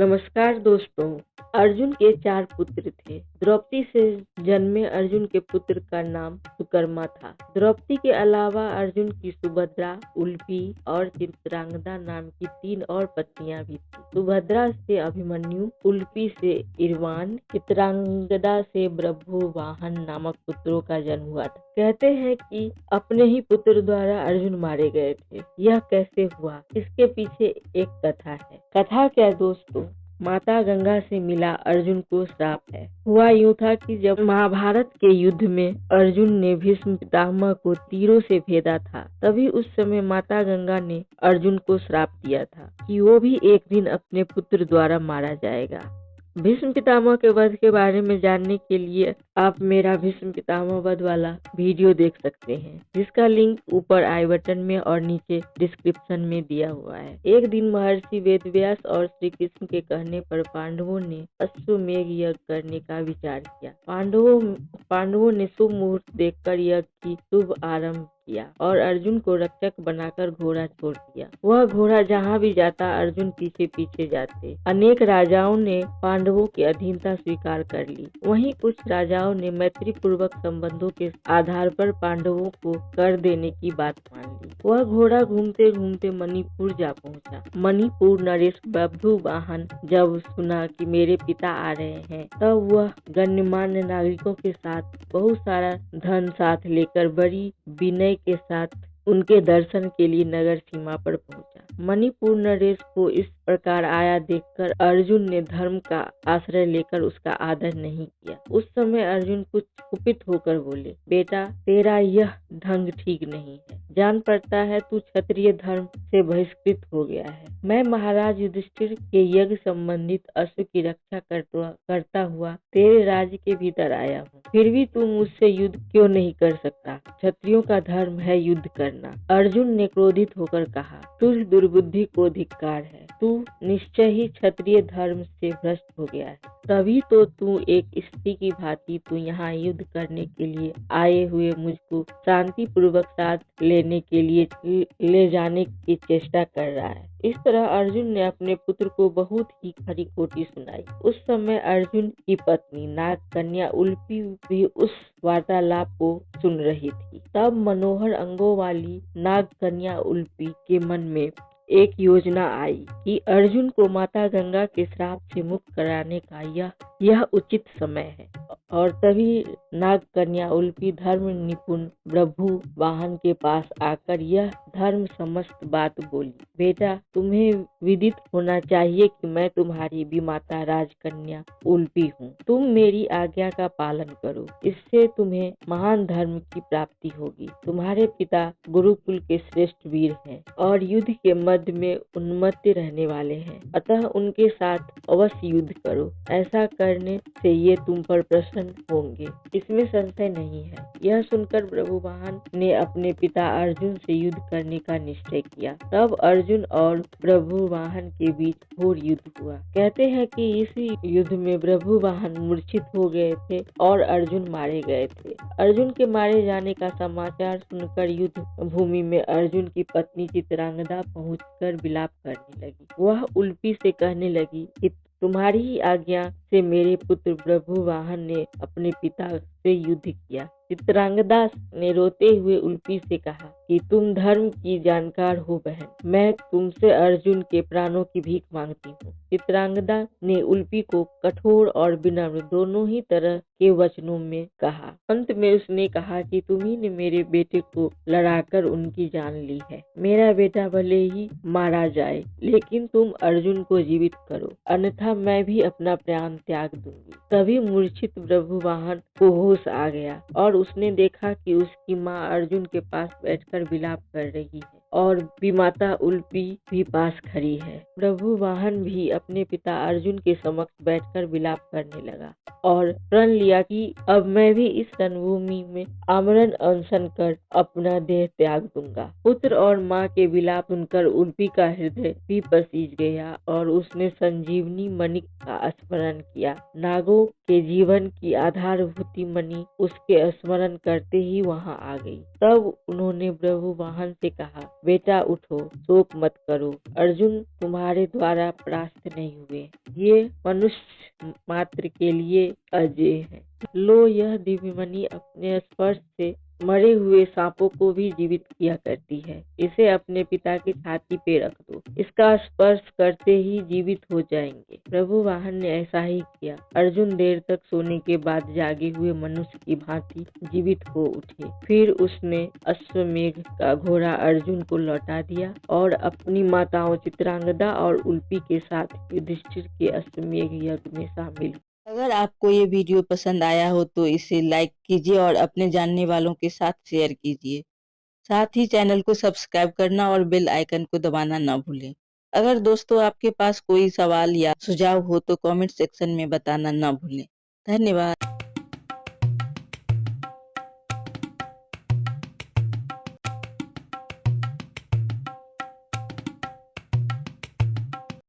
नमस्कार दोस्तों। अर्जुन के 4 पुत्र थे। द्रौपदी से जन्मे अर्जुन के पुत्र का नाम सुकर्मा था। द्रौपदी के अलावा अर्जुन की सुभद्रा, उल्पी और चित्रांगदा नाम की 3 और पत्नियां भी थी। सुभद्रा से अभिमन्यु, उल्पी से इरवान, चित्रांगदा से प्रभुवाहन नामक पुत्रों का जन्म हुआ था। कहते हैं कि अपने ही पुत्र द्वारा अर्जुन मारे गए थे। यह कैसे हुआ, इसके पीछे एक कथा है। कथा क्या दोस्तों, माता गंगा से मिला अर्जुन को श्राप है। हुआ यूं था कि जब महाभारत के युद्ध में अर्जुन ने भीष्म पितामह को तीरों से भेदा था, तभी उस समय माता गंगा ने अर्जुन को श्राप दिया था कि वो भी एक दिन अपने पुत्र द्वारा मारा जाएगा। भीष्म पितामह के वध के बारे में जानने के लिए आप मेरा भीष्म पितामह वध वाला वीडियो देख सकते हैं, जिसका लिंक ऊपर आई बटन में और नीचे डिस्क्रिप्शन में दिया हुआ है। एक दिन महर्षि वेदव्यास और श्री कृष्ण के कहने पर पांडवों ने अश्वमेध यज्ञ करने का विचार किया। पांडवों ने शुभ मुहूर्त देखकर यज्ञ की शुभ आरंभ किया और अर्जुन को रक्षक बनाकर घोड़ा छोड़ दिया। वह घोड़ा जहाँ भी जाता अर्जुन पीछे पीछे जाते। अनेक राजाओं ने पांडवों की अधीनता स्वीकार कर ली। वहीं कुछ राजाओं ने मैत्री पूर्वक संबंधों के आधार पर पांडवों को कर देने की बात मान ली। वह घोड़ा घूमते घूमते मणिपुर जा पहुंचा। मणिपुर नरेश प्रभुवाहन जब सुना कि मेरे पिता आ रहे हैं, तब वह गण्यमान्य नागरिकों के साथ बहुत सारा धन साथ लेकर बड़ी विनय के साथ उनके दर्शन के लिए नगर सीमा पर पहुंचा। मणिपुर नरेश को इस प्रकार आया देखकर अर्जुन ने धर्म का आश्रय लेकर उसका आदर नहीं किया। उस समय अर्जुन कुछ कुपित होकर बोले, बेटा तेरा यह ढंग ठीक नहीं है। जान पड़ता है तू क्षत्रिय धर्म से बहिष्कृत हो गया है। मैं महाराज युधिष्ठिर के यज्ञ संबंधित अश्व की रक्षा करता हुआ तेरे राज्य के भीतर आया हूँ, फिर भी तू मुझसे युद्ध क्यों नहीं कर सकता? क्षत्रियों का धर्म है युद्ध करना। अर्जुन ने क्रोधित होकर कहा, तुझ दुर्बुद्धि को धिक्कार है। तू निश्चय ही क्षत्रिय धर्म से भ्रष्ट हो गया है। तभी तो तू एक स्त्री की भांति तू यहाँ युद्ध करने के लिए आए हुए मुझको शांति पूर्वक साथ लेने के लिए ले जाने की चेष्टा कर रहा है। इस तरह अर्जुन ने अपने पुत्र को बहुत ही खरी खोटी सुनाई। उस समय अर्जुन की पत्नी नाग कन्या उल्पी भी उस वार्तालाप को सुन रही थी। तब मनोहर अंगों वाली नाग कन्या उल्पी के मन में एक योजना आई कि अर्जुन को माता गंगा के श्राप से मुक्त कराने का यह उचित समय है। और तभी नाग कन्या उल्पी धर्म निपुण प्रभुवाहन के पास आकर यह धर्म समस्त बात बोली, बेटा तुम्हें विदित होना चाहिए कि मैं तुम्हारी विमाता राजकन्या उल्पी हूँ। तुम मेरी आज्ञा का पालन करो, इससे तुम्हें महान धर्म की प्राप्ति होगी। तुम्हारे पिता गुरुकुल के श्रेष्ठ वीर हैं और युद्ध के मध्य में उन्मत्त रहने वाले हैं, अतः उनके साथ अवश्य युद्ध करो। ऐसा करने से ये तुम पर प्रसन्न होंगे, इसमें संशय नहीं है। यह सुनकर प्रभुवाहन ने अपने पिता अर्जुन से युद्ध करने का निश्चय किया। तब अर्जुन और प्रभुवाहन के बीच घोर युद्ध हुआ। कहते हैं कि इसी युद्ध में प्रभुवाहन मूर्छित हो गए थे और अर्जुन मारे गए थे। अर्जुन के मारे जाने का समाचार सुनकर युद्ध भूमि में अर्जुन की पत्नी चित्रांगदा पहुंचकर विलाप करने लगी। वह उल्पी से कहने लगी कि तुम्हारी ही आज्ञा से मेरे पुत्र प्रभुवाहन ने अपने पिता से युद्ध किया। चित्रांगदा ने रोते हुए उल्पी से कहा कि तुम धर्म की जानकार हो बहन, मैं तुमसे अर्जुन के प्राणों की भीख मांगती हूँ। चित्रांगदा ने उल्पी को कठोर और विनम्र दोनों ही तरह के वचनों में कहा। अंत में उसने कहा कि तुम्ही ने मेरे बेटे को लड़ाकर उनकी जान ली है। मेरा बेटा भले ही मारा जाए, लेकिन तुम अर्जुन को जीवित करो, अन्यथा मैं भी अपना प्राण त्याग दूंगी। तभी मूर्छित प्रभुवाहन को होश आ गया और उसने देखा कि उसकी माँ अर्जुन के पास बैठकर विलाप कर रही है और विमाता उल्पी भी पास खड़ी है। प्रभुवाहन भी अपने पिता अर्जुन के समक्ष बैठकर विलाप करने लगा और प्रण लिया कि अब मैं भी इस रणभूमि में आमरण अनशन कर अपना देह त्याग दूंगा। पुत्र और माँ के विलाप सुनकर उल्पी का हृदय भी पसीज गया और उसने संजीवनी मणि का स्मरण किया। नागों के जीवन की आधारभूति मणि उसके स्मरण करते ही वहां आ गई। तब उन्होंने प्रभुवाहन से कहा बेटा उठो, शोक मत करो, अर्जुन तुम्हारे द्वारा परास्त नहीं हुए, ये मनुष्य मात्र के लिए अजेय है। लो, यह दिव्यमणि अपने स्पर्श से मरे हुए सांपों को भी जीवित किया करती है। इसे अपने पिता की छाती पे रख दो, इसका स्पर्श करते ही जीवित हो जाएंगे। प्रभु वाहन ने ऐसा ही किया। अर्जुन देर तक सोने के बाद जागे हुए मनुष्य की भांति जीवित हो उठे। फिर उसने अश्वमेघ का घोड़ा अर्जुन को लौटा दिया और अपनी माताओं चित्रांगदा और उल्पी के साथ युधिष्ठिर के अश्वमेघ यज्ञ में शामिल। अगर आपको ये वीडियो पसंद आया हो तो इसे लाइक कीजिए और अपने जानने वालों के साथ शेयर कीजिए। साथ ही चैनल को सब्सक्राइब करना और बेल आइकन को दबाना ना भूलें। अगर दोस्तों आपके पास कोई सवाल या सुझाव हो तो कमेंट सेक्शन में बताना ना भूलें। धन्यवाद।